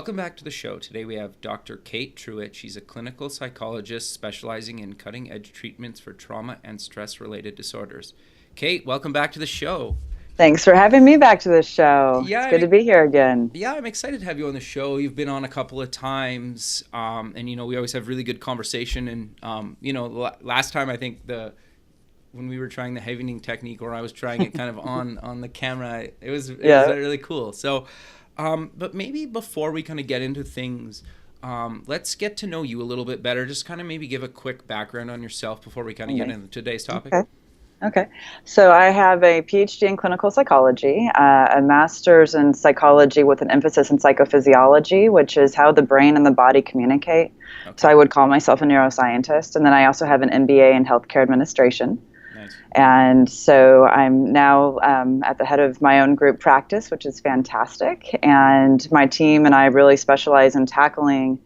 Welcome back to the show. Today we have Dr. Kate Truitt. She's a clinical psychologist specializing in cutting-edge treatments for trauma and stress-related disorders. Kate, welcome back to the show. Thanks for having me back to the show. Yeah, It's good to be here again. I'm excited to have you on the show. You've been on a couple of times, and we always have really good conversation. And last time I think when we were trying the heavening technique, or I was trying it kind of on the camera, it was really cool. So. But maybe before we kind of get into things, let's get to know you a little bit better. Just kind of maybe give a quick background on yourself before we kind of get into today's topic. Okay. So I have a PhD in clinical psychology, a master's in psychology with an emphasis in psychophysiology, which is how the brain and the body communicate. Okay. So I would call myself a neuroscientist. And then I also have an MBA in healthcare administration. Nice. And so I'm now at the head of my own group practice, which is fantastic. And my team and I really specialize in tackling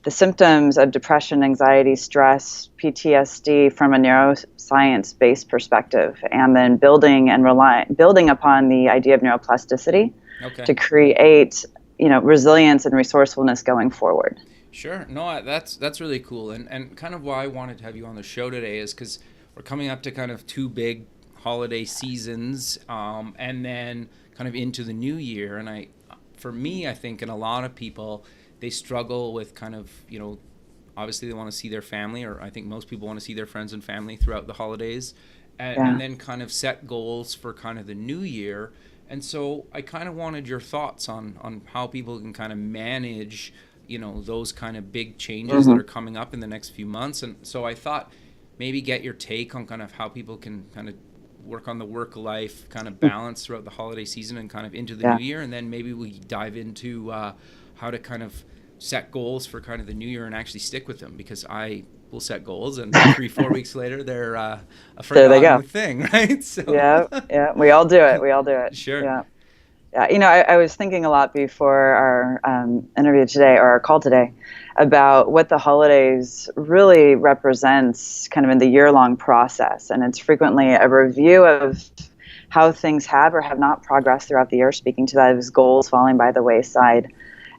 the symptoms of depression, anxiety, stress, PTSD from a neuroscience-based perspective, and then building upon the idea of neuroplasticity to create, resilience and resourcefulness going forward. Sure. No, that's really cool. And kind of why I wanted to have you on the show today is because we're coming up to kind of two big holiday seasons, and then kind of into the new year. And I think, and a lot of people, they struggle with kind of, obviously they want to see their family, or I think most people want to see their friends and family throughout the holidays, and then kind of set goals for kind of the new year. And so I kind of wanted your thoughts on how people can kind of manage, those kind of big changes that are coming up in the next few months. And so I thought, maybe get your take on kind of how people can kind of work on the work-life kind of balance throughout the holiday season and kind of into the new year. And then maybe we dive into how to kind of set goals for kind of the new year and actually stick with them, because I will set goals and 3-4 weeks later they're a forgotten thing, right? So. Yeah, we all do it. Sure. Yeah. I was thinking a lot before our interview today, or our call today, about what the holidays really represents kind of in the year-long process. And it's frequently a review of how things have or have not progressed throughout the year, speaking to those goals falling by the wayside.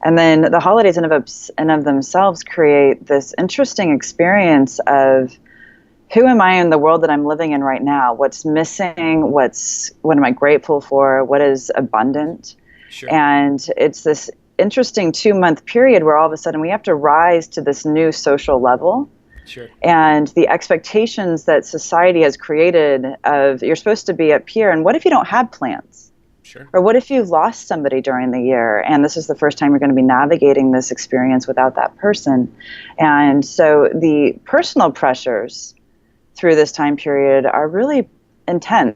And then the holidays in of themselves create this interesting experience of who am I in the world that I'm living in right now? What's missing? What am I grateful for? What is abundant? Sure. And it's this interesting 2-month period where all of a sudden we have to rise to this new social level. Sure. And the expectations that society has created of you're supposed to be up here, and what if you don't have plans? Sure. Or what if you lost somebody during the year and this is the first time you're going to be navigating this experience without that person? And so the personal pressures through this time period are really intense,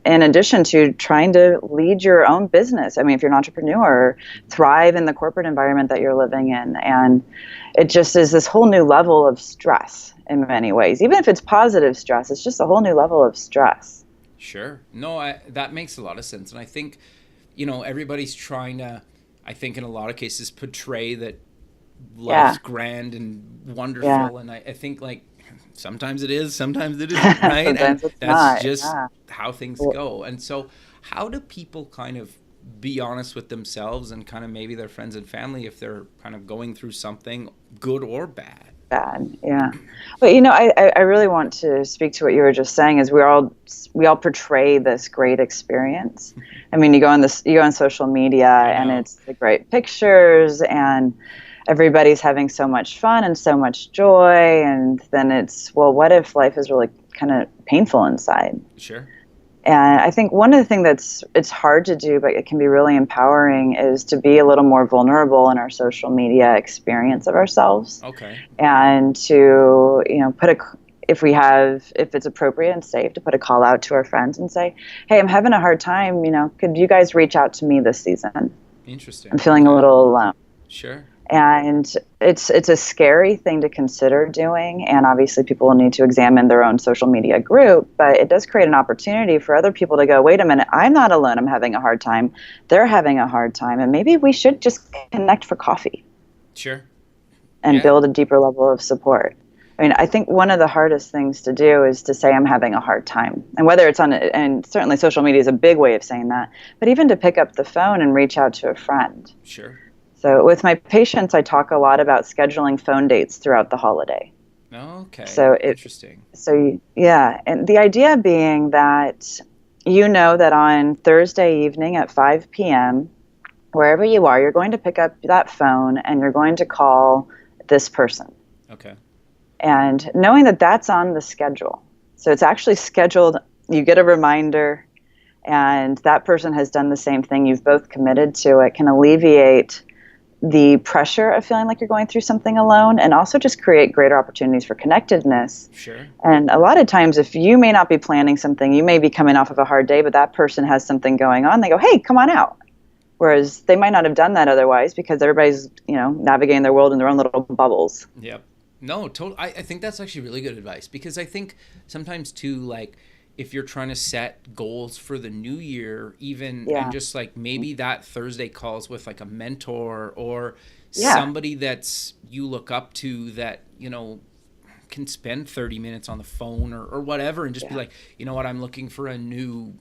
in addition to trying to lead your own business. I mean, if you're an entrepreneur, thrive in the corporate environment that you're living in. And it just is this whole new level of stress in many ways. Even if it's positive stress, it's just a whole new level of stress. Sure. No, that makes a lot of sense. And I think, everybody's trying to, I think in a lot of cases, portray that life's grand and wonderful. Yeah. And I think sometimes it is, sometimes it isn't, right? And that's not, just how things go. And so how do people kind of be honest with themselves and kind of maybe their friends and family if they're kind of going through something good or bad? Yeah. But I really want to speak to what you were just saying, is we all portray this great experience. I mean, you go on social media and it's the great pictures and everybody's having so much fun and so much joy, and then it's, well, what if life is really kind of painful inside? Sure. And I think one of the things it's hard to do, but it can be really empowering, is to be a little more vulnerable in our social media experience of ourselves. Okay. And to, if it's appropriate and safe, to put a call out to our friends and say, hey, I'm having a hard time, could you guys reach out to me this season? Interesting. I'm feeling a little alone. Sure. And it's a scary thing to consider doing, and obviously people will need to examine their own social media group, but it does create an opportunity for other people to go, wait a minute, I'm not alone, I'm having a hard time, they're having a hard time, and maybe we should just connect for coffee. Sure. And build a deeper level of support. I mean, I think one of the hardest things to do is to say I'm having a hard time. And whether it's and certainly social media is a big way of saying that, but even to pick up the phone and reach out to a friend. Sure. So with my patients, I talk a lot about scheduling phone dates throughout the holiday. Okay. So Interesting. yeah, and the idea being that that on Thursday evening at 5 p.m., wherever you are, you're going to pick up that phone and you're going to call this person. Okay. And knowing that that's on the schedule. So it's actually scheduled, you get a reminder, and that person has done the same thing. You've both committed to it, can alleviate the pressure of feeling like you're going through something alone, and also just create greater opportunities for connectedness. Sure. And a lot of times, if you may not be planning something, you may be coming off of a hard day, but that person has something going on, they go, hey, come on out. Whereas they might not have done that otherwise because everybody's, navigating their world in their own little bubbles. Yep. No, totally. I think that's actually really good advice, because I think sometimes too, like, if you're trying to set goals for the new year, even, and just like maybe that Thursday calls with like a mentor or somebody that's you look up to that, can spend 30 minutes on the phone or whatever, and just be like, you know what, I'm looking for a new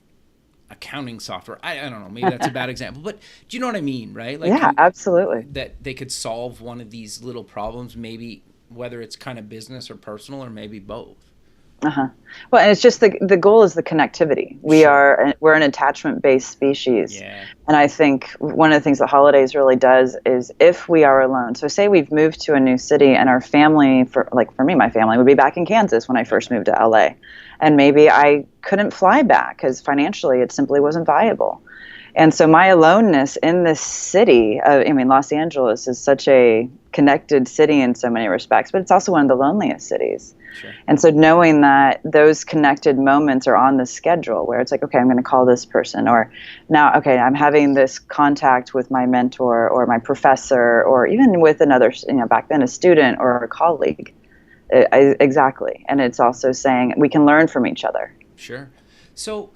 accounting software. I don't know, maybe that's a bad example, but do you know what I mean, right? Like, absolutely. That they could solve one of these little problems, maybe whether it's kind of business or personal, or maybe both. Well, and it's just the goal is the connectivity. We're an attachment-based species. Yeah. And I think one of the things the holidays really does is, if we are alone, so say we've moved to a new city and our family, for me, my family would be back in Kansas when I first moved to LA. And maybe I couldn't fly back because financially it simply wasn't viable. And so my aloneness in this city, Los Angeles is such a connected city in so many respects, but it's also one of the loneliest cities. Sure. And so knowing that those connected moments are on the schedule, where it's like, okay, I'm going to call this person, or now, okay, I'm having this contact with my mentor or my professor, or even with another, back then a student or a colleague. Exactly. And it's also saying we can learn from each other. Sure. So,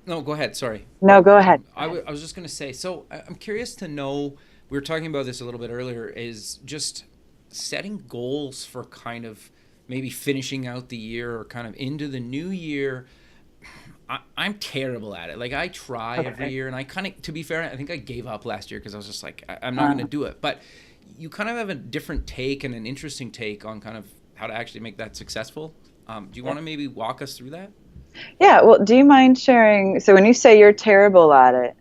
no, go ahead. Sorry. No, go ahead. I was just going to say, so I'm curious to know, we were talking about this a little bit earlier, is just setting goals for kind of maybe finishing out the year or kind of into the new year. I'm terrible at it. Like, I try every year, and I kind of, to be fair, I think I gave up last year because I was just like, I'm not going to do it. But you kind of have a different take and an interesting take on kind of how to actually make that successful. Do you want to maybe walk us through that? Yeah, well, do you mind sharing? So when you say you're terrible at it,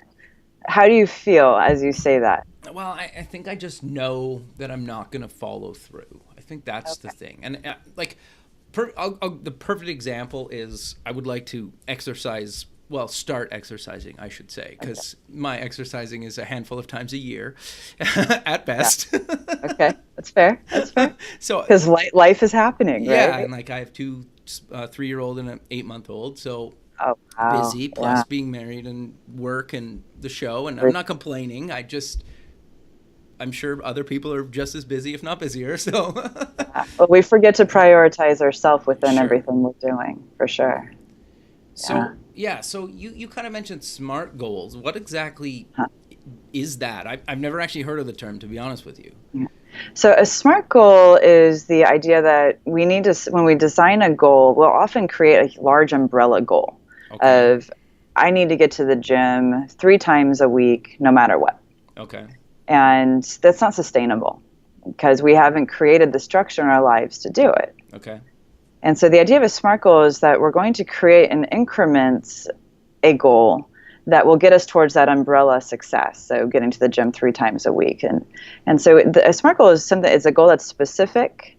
how do you feel as you say that? Well, I think I just know that I'm not going to follow through. I think that's the thing. And the perfect example is, I would like to exercise, start exercising, I should say, because my exercising is a handful of times a year at best. Yeah. Okay, that's fair. So, because life is happening, right? Yeah, and like I have two 3-year-old and an 8-month-old, so busy, plus being married and work and the show, and I'm not complaining. I'm sure other people are just as busy, if not busier. So, well, we forget to prioritize ourselves within everything we're doing, for sure. So, so you kind of mentioned SMART goals. What exactly is that? I've never actually heard of the term, to be honest with you. Yeah. So a SMART goal is the idea that we need to, when we design a goal, we'll often create a large umbrella goal of, I need to get to the gym 3 times a week, no matter what. Okay. And that's not sustainable because we haven't created the structure in our lives to do it. Okay. And so the idea of a SMART goal is that we're going to create in increments a goal that will get us towards that umbrella success. So getting to the gym 3 times a week. And so a SMART goal is a goal that's specific.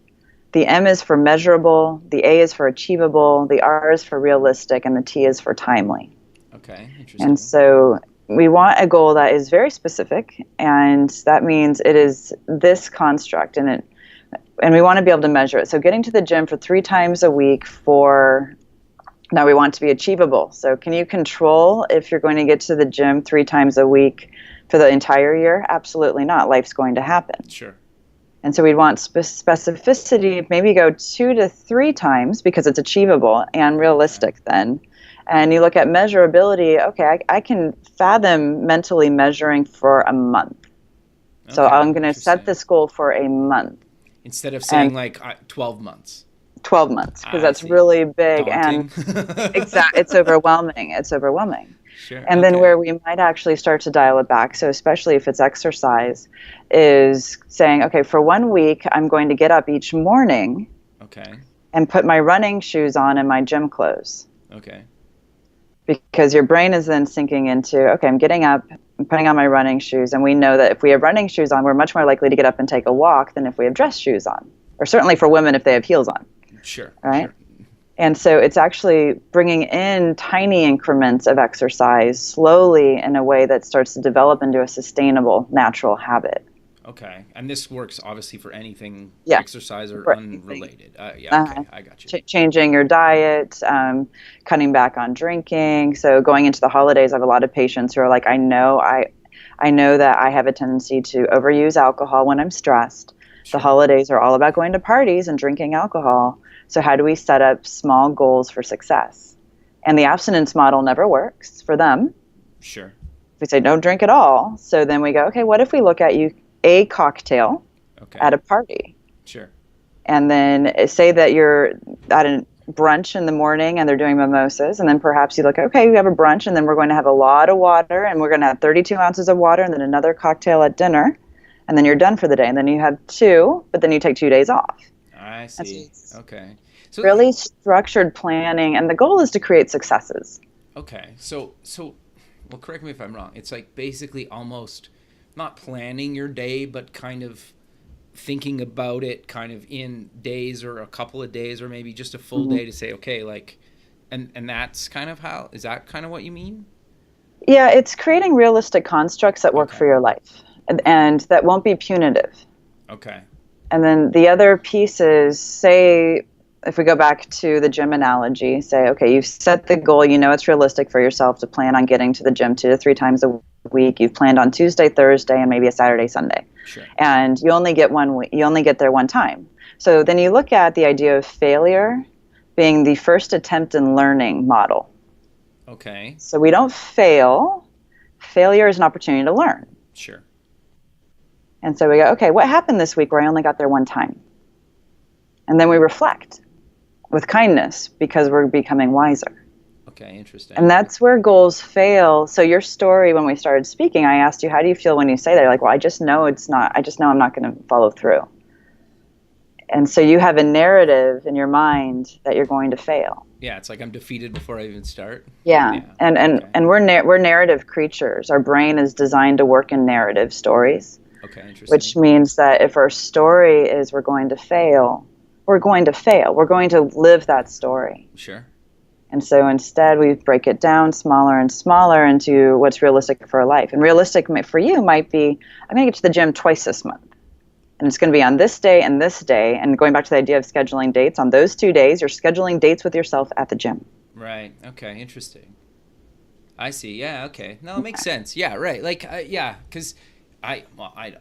The M is for measurable, the A is for achievable, the R is for realistic, and the T is for timely. Okay, interesting. And so we want a goal that is very specific, and that means it is this construct, and we want to be able to measure it. So getting to the gym for 3 times a week now we want it to be achievable. So can you control if you're going to get to the gym 3 times a week for the entire year? Absolutely not. Life's going to happen. Sure. And so we'd want specificity, maybe go 2 to 3 times because it's achievable and realistic then. And you look at measurability, okay, I can fathom mentally measuring for a month. Okay, so I'm going to set this goal for a month. Instead of saying 12 months. 12 months, because that's really big. Daunting. And it's overwhelming. Sure. And then Okay. where we might actually start to dial it back, so especially if it's exercise, is saying, okay, for 1 week, I'm going to get up each morning Okay. and put my running shoes on and my gym clothes. Okay. Because your brain is then sinking into, okay, I'm getting up, I'm putting on my running shoes. And we know that if we have running shoes on, we're much more likely to get up and take a walk than if we have dress shoes on. Or certainly for women if they have heels on. Sure. Right? Sure. And so it's actually bringing in tiny increments of exercise slowly in a way that starts to develop into a sustainable, natural habit. Okay. And this works obviously for anything Yeah. exercise or For unrelated. Yeah. Okay. I got you. Changing your diet, cutting back on drinking. So going into the holidays, I have a lot of patients who are like, I know that I have a tendency to overuse alcohol when I'm stressed. Sure. The holidays are all about going to parties and drinking alcohol. So how do we set up small goals for success? And the abstinence model never works for them. Sure. We say don't drink at all. So then we go, okay, what if we look at a cocktail at a party? Sure. And then say that you're at a brunch in the morning and they're doing mimosas. And then perhaps you look, okay, we have a brunch and then we're going to have a lot of water and we're going to have 32 ounces of water and then another cocktail at dinner. And then you're done for the day. And then you have 2, but then you take 2 days off. I see. Okay. So really structured planning. And the goal is to create successes. Okay. So, well, correct me if I'm wrong. It's like basically almost not planning your day, but kind of thinking about it kind of in days or a couple of days or maybe just a full day to say, okay, like, and that's kind of how, is that kind of what you mean? Yeah, it's creating realistic constructs that work for your life and that won't be punitive. Okay. And then the other piece is, say, if we go back to the gym analogy, say, okay, you've set the goal, you know it's realistic for yourself to plan on getting to the gym 2 to 3 times a week. You've planned on Tuesday, Thursday, and maybe a Saturday, Sunday. Sure. And you only get you only get there one time. So then you look at the idea of failure being the first attempt in learning model. Okay. So we don't fail. Failure is an opportunity to learn. Sure. And so we go, okay, what happened this week where I only got there one time? And then we reflect with kindness because we're becoming wiser. Okay, interesting. And that's where goals fail. So your story, when we started speaking, I asked you, how do you feel when you say that? You're like, well, I just know I'm not going to follow through. And so you have a narrative in your mind that you're going to fail. Yeah, it's like I'm defeated before I even start. Yeah. And we're narrative creatures. Our brain is designed to work in narrative stories. Okay, interesting. Which means that if our story is we're going to fail, we're going to fail. We're going to live that story. Sure. And so instead we break it down smaller and smaller into what's realistic for our life. And realistic for you might be, I'm going to get to the gym twice this month. And it's going to be on this day and this day. And going back to the idea of scheduling dates, on those 2 days, you're scheduling dates with yourself at the gym. Right. Okay, interesting. I see. Yeah, okay. No, it makes sense. Yeah, right. Like, yeah, because I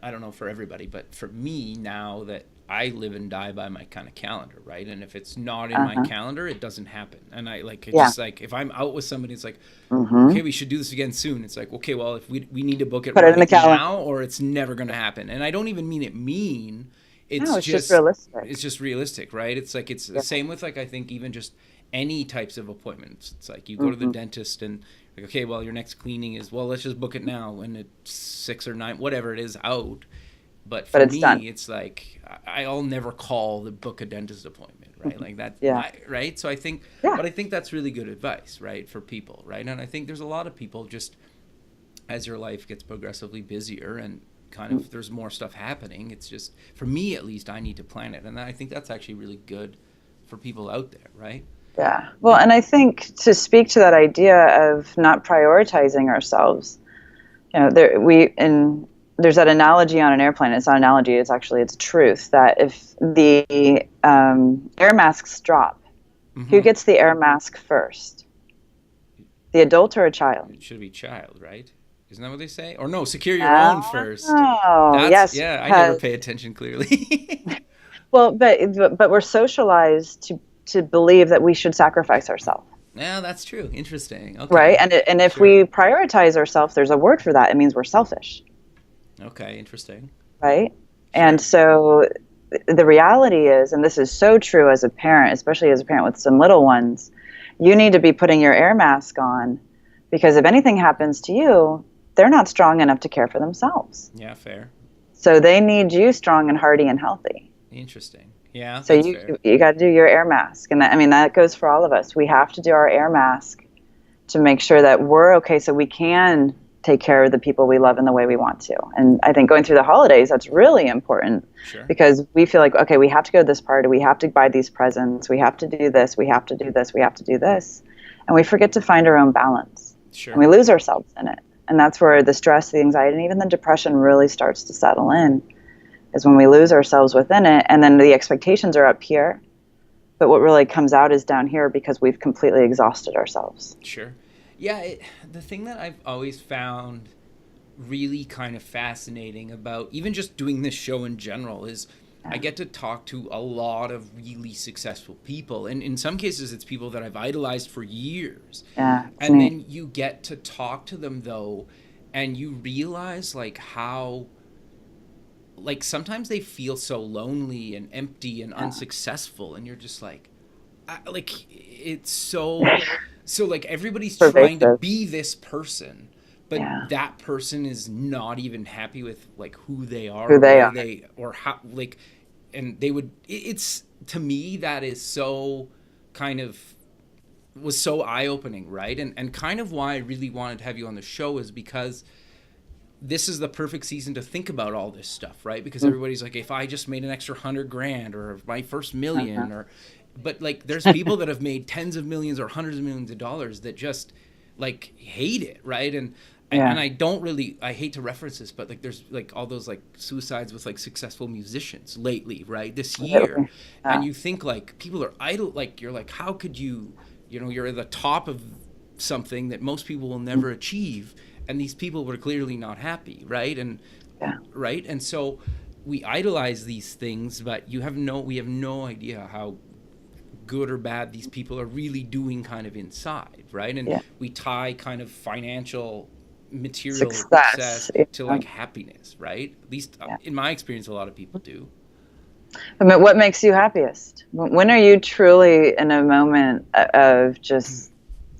don't know for everybody, but for me now that I live and die by my kind of calendar, right? And if it's not in my calendar, it doesn't happen. And I like, just like, if I'm out with somebody, it's like, okay, we should do this again soon. It's like, okay, well, if we need to book it right now or it's never going to happen. And I don't even mean it mean. It's just realistic. It's just realistic, right? It's like, it's the same with like, I think even just any types of appointments. It's like you go to the dentist and like, okay, well, your next cleaning is, well, let's just book it now. And it's 6 or 9, whatever it is out. But for me, it's like I'll never call the book a dentist appointment, right? Like that, right? So I think, but I think that's really good advice, right, for people, right? And I think there's a lot of people just as your life gets progressively busier and kind of there's more stuff happening. It's just, for me at least, I need to plan it, and I think that's actually really good for people out there, right? Yeah. Well, and I think to speak to that idea of not prioritizing ourselves, you know, there's that analogy on an airplane. It's not an analogy. It's truth that if the air masks drop, who gets the air mask first? The adult or a child? It should be child, right? Isn't that what they say? Or no, secure your own first. Oh, yes. Yeah, I never pay attention clearly. Well, but we're socialized to believe that we should sacrifice ourselves. Yeah, that's true. Interesting. Okay. Right? And if we prioritize ourselves, there's a word for that. It means we're selfish. Okay, interesting. Right? Sure. And so the reality is, and this is so true as a parent, especially as a parent with some little ones, you need to be putting your air mask on Because if anything happens to you, they're not strong enough to care for themselves. Yeah, fair. So they need you strong and hearty and healthy. Interesting. Yeah, So that's fair. you got to do your air mask. And that, I mean, that goes for all of us. We have to do our air mask to make sure that we're okay so we can take care of the people we love in the way we want to. And I think going through the holidays, that's really important. Sure. Because we feel like, okay, we have to go to this party, we have to buy these presents, we have to do this, we have to do this, we have to do this. And we forget to find our own balance. Sure. And we lose ourselves in it. And that's where the stress, the anxiety, and even the depression really starts to settle in, is when we lose ourselves within it. And then the expectations are up here. But what really comes out is down here because we've completely exhausted ourselves. Sure. Yeah, the thing that I've always found really kind of fascinating about even just doing this show in general is I get to talk to a lot of really successful people. And in some cases, it's people that I've idolized for years. Yeah. And then you get to talk to them, though, and you realize, like, how, like, sometimes they feel so lonely and empty and unsuccessful. And you're just like, it's so, like, everybody's trying to be this person. But that person is not even happy with, like, who they are, or how, like, and they would, it's, to me, that is so kind of, was so eye-opening, right? And kind of why I really wanted to have you on the show is because this is the perfect season to think about all this stuff, right? Because everybody's like, if I just made an extra $100,000 or my first million, or, but, like, there's people that have made tens of millions or hundreds of millions of dollars that just, like, hate it, right? And I don't really, I hate to reference this, but, like, there's, like, all those, like, suicides with, like, successful musicians lately, right? This year. And you think, like, people are idle, like, you're like, how could you, you know, you're at the top of something that most people will never achieve, and these people were clearly not happy, right? And right? And so we idolize these things, but we have no idea how good or bad these people are really doing kind of inside, right? And we tie kind of financial material success to, like, happiness, right? At least in my experience, a lot of people do. But what makes you happiest? When are you truly in a moment of just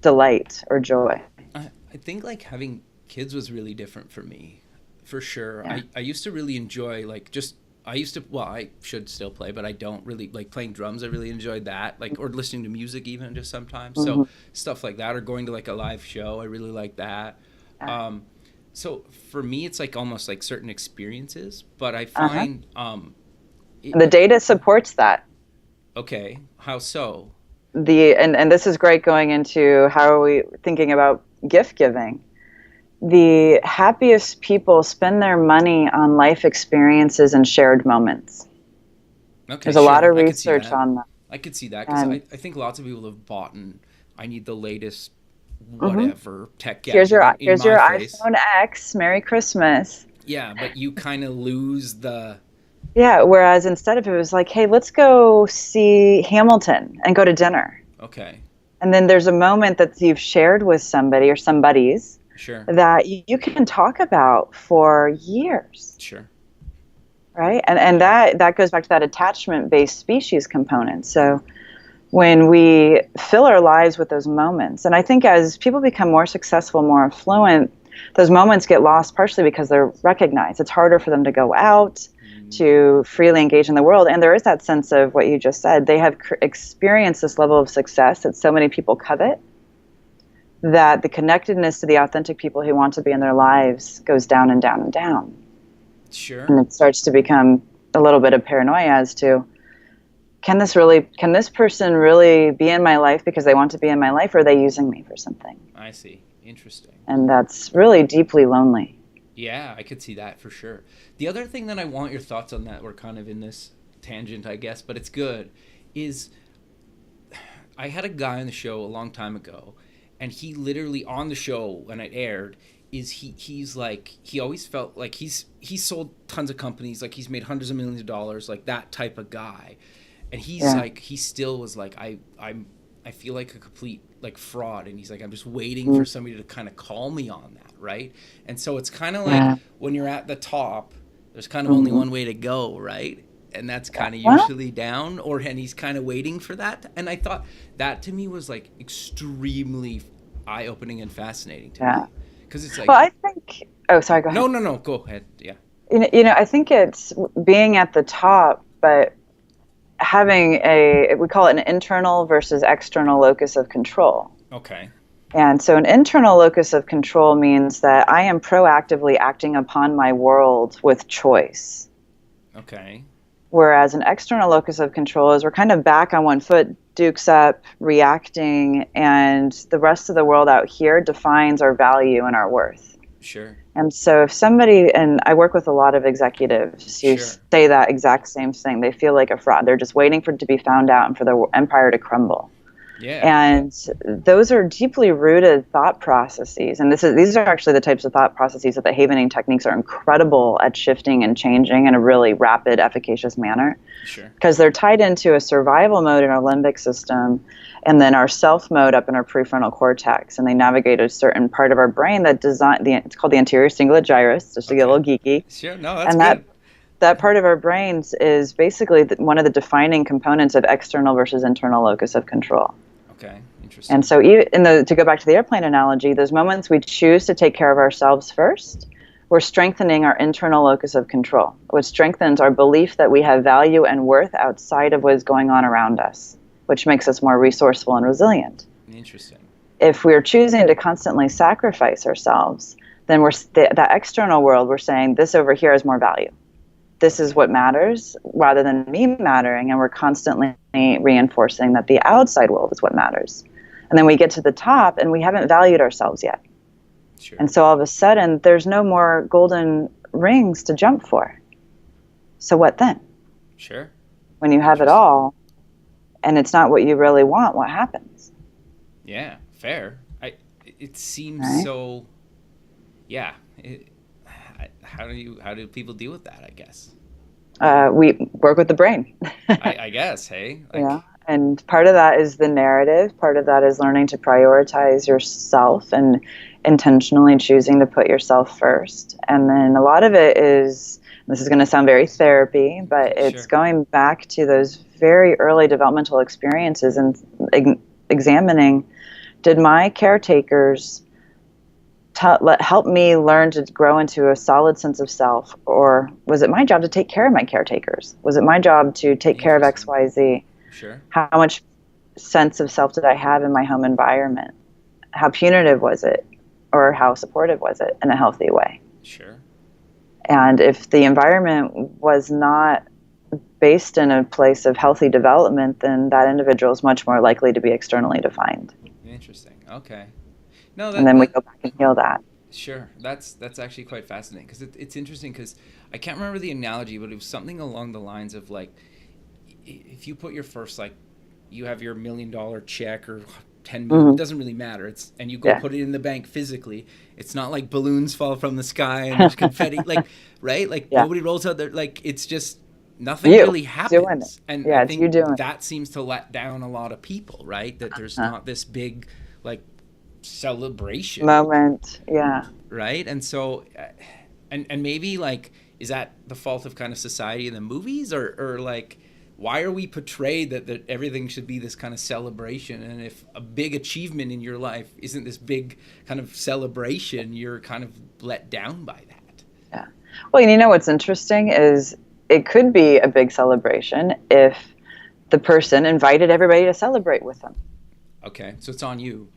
delight or joy? I think, like, having kids was really different for me, for sure. I used to really enjoy, like, I should still play, but I don't really, like, playing drums. I really enjoyed that, like, or listening to music even just sometimes. So stuff like that, or going to, like, a live show. I really like that. So for me, it's, like, almost like certain experiences, but I find, the data supports that. Okay. How so? And this is great going into how are we thinking about gift giving. The happiest people spend their money on life experiences and shared moments. Okay, there's a lot of research on that. I could see that, because I think lots of people have bought and I need the latest whatever tech gadget. Here's your iPhone X. Merry Christmas. Yeah, but you kind of lose the... Yeah, whereas instead of it was like, hey, let's go see Hamilton and go to dinner. Okay. And then there's a moment that you've shared with somebody or somebody's that you can talk about for years. Sure. Right? And that goes back to that attachment-based species component. So when we fill our lives with those moments, and I think as people become more successful, more affluent, those moments get lost partially because they're recognized. It's harder for them to go out, to freely engage in the world. And there is that sense of what you just said. They have experienced this level of success that so many people covet, that the connectedness to the authentic people who want to be in their lives goes down and down and down. Sure. And it starts to become a little bit of paranoia as to, can this person really be in my life because they want to be in my life, or are they using me for something? I see. Interesting. And that's really deeply lonely. Yeah, I could see that for sure. The other thing that I want your thoughts on, that we're kind of in this tangent, I guess, but it's good, is I had a guy on the show a long time ago, and he literally, on the show when it aired, he's like, he always felt like he's sold tons of companies, like he's made hundreds of millions of dollars, like that type of guy. And he's like, he still was like, I feel like a complete, like, fraud. And he's like, I'm just waiting for somebody to kind of call me on that, right? And so it's kind of like when you're at the top, there's kind of only one way to go, right? And that's kind of usually down, and he's kind of waiting for that. And I thought that to me was, like, extremely eye-opening and fascinating to Yeah. me, because it's like, Well, I think, oh, sorry, go ahead. no, go ahead. Yeah. I think it's being at the top, but having we call it an internal versus external locus of control. Okay. And so an internal locus of control means that I am proactively acting upon my world with choice. Okay. Whereas an external locus of control is we're kind of back on one foot, dukes up, reacting, and the rest of the world out here defines our value and our worth. Sure. And so if somebody, and I work with a lot of executives who Sure. say that exact same thing, they feel like a fraud. They're just waiting for it to be found out and for the empire to crumble. Yeah. And those are deeply rooted thought processes. And these are actually the types of thought processes that the havening techniques are incredible at shifting and changing in a really rapid, efficacious manner. Sure. Because they're tied into a survival mode in our limbic system and then our self mode up in our prefrontal cortex. And they navigate a certain part of our brain that it's called the anterior cingulate gyrus, just to get a little geeky. Sure. No, that's and good. That part of our brains is basically one of the defining components of external versus internal locus of control. Okay, interesting. And so to go back to the airplane analogy, those moments we choose to take care of ourselves first, we're strengthening our internal locus of control, which strengthens our belief that we have value and worth outside of what is going on around us, which makes us more resourceful and resilient. Interesting. If we're choosing to constantly sacrifice ourselves, then that external world, we're saying this over here has more value. This is what matters rather than me mattering, and we're constantly reinforcing that the outside world is what matters. And then we get to the top and we haven't valued ourselves yet. Sure. And so all of a sudden there's no more golden rings to jump for. So what then? Sure. When you have it all and it's not what you really want, what happens? Yeah, fair. It seems right? So, yeah. How do people deal with that, I guess? We work with the brain. I guess, hey? Yeah. And part of that is the narrative. Part of that is learning to prioritize yourself and intentionally choosing to put yourself first. And then a lot of it is, this is going to sound very therapy, but it's Sure. going back to those very early developmental experiences and examining, did my caretakers help me learn to grow into a solid sense of self, or was it my job to take care of my caretakers? Was it my job to take care of XYZ? Sure. How much sense of self did I have in my home environment? How punitive was it, or how supportive was it in a healthy way? Sure. And if the environment was not based in a place of healthy development, then that individual is much more likely to be externally defined. Interesting. Okay. No, and then we go back and heal that. Sure. That's actually quite fascinating, because it's interesting, because I can't remember the analogy, but it was something along the lines of, like, if you put your first, like, you have your $1 million check or 10 million, it doesn't really matter. And you go put it in the bank physically. It's not like balloons fall from the sky and there's confetti, like, right? Like nobody rolls out there. Like, it's just nothing really happens. And I think that seems to let down a lot of people, right? That there's not this big, like, celebration moment. Right. And so, and maybe, like, is that the fault of kind of society in the movies, or like, why are we portrayed that everything should be this kind of celebration? And if a big achievement in your life isn't this big kind of celebration, you're kind of let down by that. Yeah. Well, you know what's interesting is it could be a big celebration if the person invited everybody to celebrate with them. Okay. So it's on you.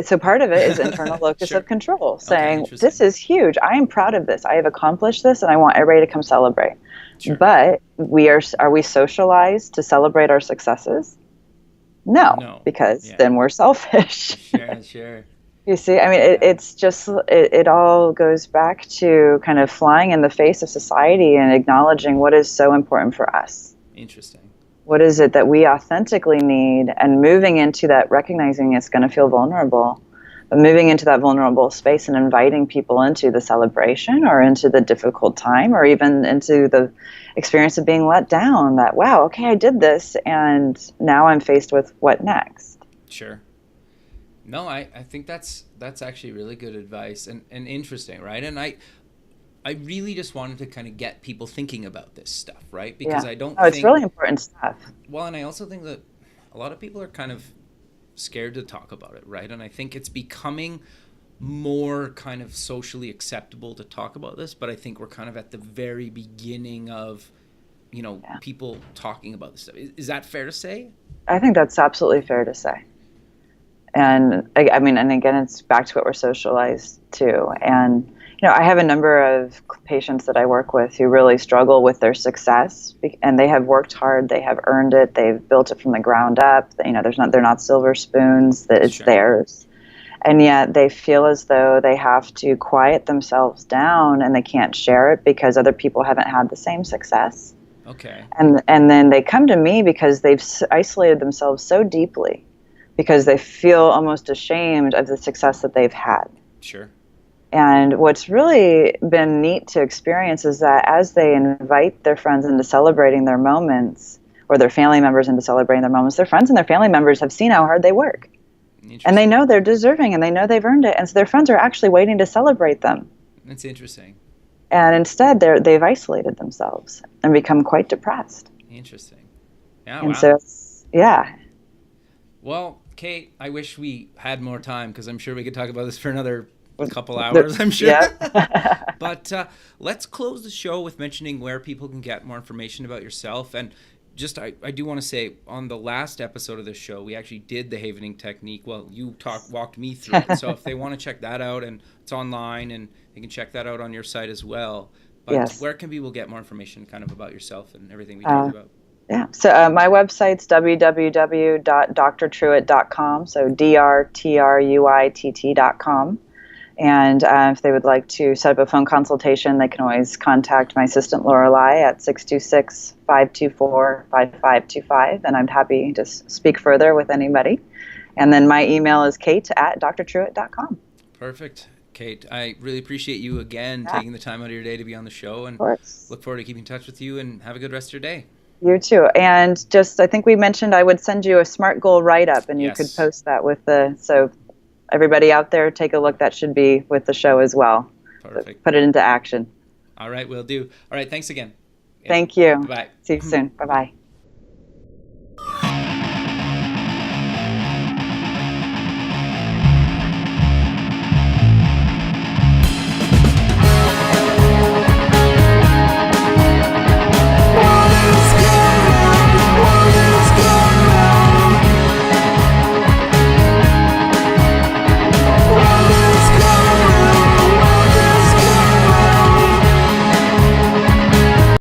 So part of it is internal locus of control, saying, this is huge. I am proud of this. I have accomplished this, and I want everybody to come celebrate. Sure. But are we socialized to celebrate our successes? No, because then we're selfish. Sure. You see, I mean, it's just, it all goes back to kind of flying in the face of society and acknowledging what is so important for us. Interesting. What is it that we authentically need, and moving into that, recognizing it's going to feel vulnerable, but moving into that vulnerable space and inviting people into the celebration or into the difficult time or even into the experience of being let down, that, wow, okay, I did this and now I'm faced with what next. Sure. No, I think that's actually really good advice and interesting, right? And I really just wanted to kind of get people thinking about this stuff, right? Because I don't think... it's really important stuff. Well, and I also think that a lot of people are kind of scared to talk about it, right? And I think it's becoming more kind of socially acceptable to talk about this, but I think we're kind of at the very beginning of, people talking about this stuff. Is that fair to say? I think that's absolutely fair to say. And I mean, and again, it's back to what we're socialized to. And, I have a number of patients that I work with who really struggle with their success, and they have worked hard, they have earned it, they've built it from the ground up. They're not silver spoons, that it's theirs. And yet they feel as though they have to quiet themselves down and they can't share it because other people haven't had the same success. Okay. And then they come to me because they've isolated themselves so deeply because they feel almost ashamed of the success that they've had. Sure. And what's really been neat to experience is that as they invite their friends into celebrating their moments, or their family members into celebrating their moments, their friends and their family members have seen how hard they work. And they know they're deserving and they know they've earned it. And so their friends are actually waiting to celebrate them. That's interesting. And instead, they've isolated themselves and become quite depressed. Interesting. Yeah, and wow. So, yeah. Well, Kate, I wish we had more time because I'm sure we could talk about this for another couple hours, I'm sure. Yeah. But let's close the show with mentioning where people can get more information about yourself. And just, I do want to say, on the last episode of this show, we actually did the havening technique. Well, you walked me through it. So if they want to check that out, and it's online, and they can check that out on your site as well. But where can people get more information kind of about yourself and everything we talked about? Yeah. So my website's www.drtruitt.com. So drtruitt.com. And if they would like to set up a phone consultation, they can always contact my assistant Lorelei at 626-524-5525. And I'm happy to speak further with anybody. And then my email is kate@drtruitt.com. Perfect. Kate, I really appreciate you again taking the time out of your day to be on the show, and look forward to keeping in touch with you, and have a good rest of your day. You too. And just, I think we mentioned I would send you a SMART goal write-up, and you could post that with so everybody out there, take a look. That should be with the show as well. Perfect. Put it into action. All right, will do. All right, thanks again. Thank you. Bye. See you soon. Bye-bye.